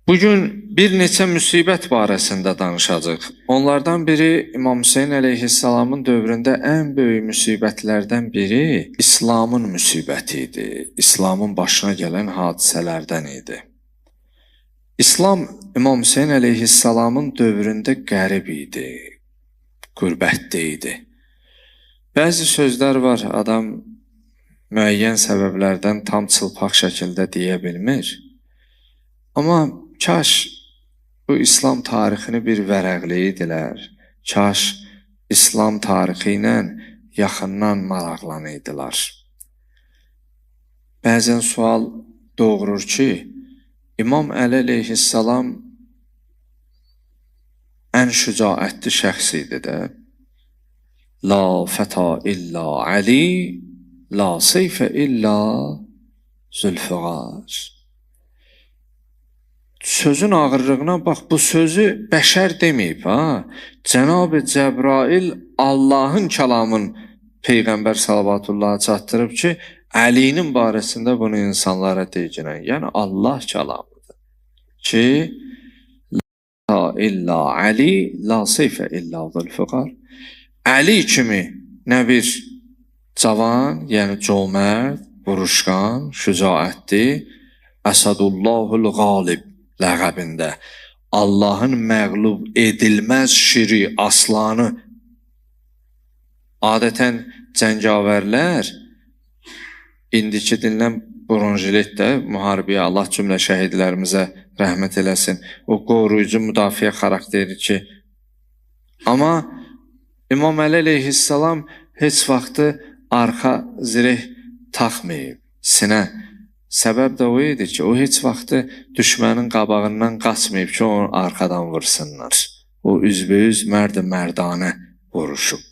Bugün bir neçə müsibət barəsində danışacağıq. Onlardan biri İmam Hüseyin əleyhissalamın dövründə ən böyük müsibətlərdən biri İslamın müsibəti idi. İslamın başına gələn hadisələrdən idi. İslam İmam Hüseyin əleyhissalamın dövründə qərib idi, qürbətdə idi. Bəzi sözlər var, adam müəyyən səbəblərdən tam çılpaq şəkildə deyə bilmir. Amma kaş bu İslam tarixini bir vərəqləyirdilər, kaş İslam tarixi ilə yaxından maraqlanıydılar. Bəzən sual doğurur ki, İmam Əli əleyhissalam ən şücaətli şəxs idi də. La fəta illa Ali, la seyfə illa Zülfüqar. Sözün ağırlığına bax, bu sözü bəşər deməyib, ha? Cənab-ı Cəbrail Allahın kəlamın Peyğəmbər sallallahu çatdırıb ki, Əlinin barəsində bunu insanlara deyəcəklər. Yəni Allah kəlamıdır ki, la illa Ali, la seyfə illa Zülfüqar. Əli kimi nə bir cavan, yəni cömərd, vuruşqan, şücaətli, Əsədullahul Qalib ləqəbində Allahın məğlub edilməz şiri, aslanı. Adətən cəngavərlər indiki dinlən bronjiletdə müharibəyə, Allah cümlə şəhidlərimizə rəhmət eləsin, o qoruyucu müdafiə xarakteri ki, amma İmam Əli əleyhissalam heç vaxtı arxa zireh taxmayıb, sinə. Səbəb də o idi ki, o heç vaxtı düşmənin qabağından qaçmayıb ki, onu arxadan vursunlar. O üzbəyüz mərd-mərdanə vuruşub.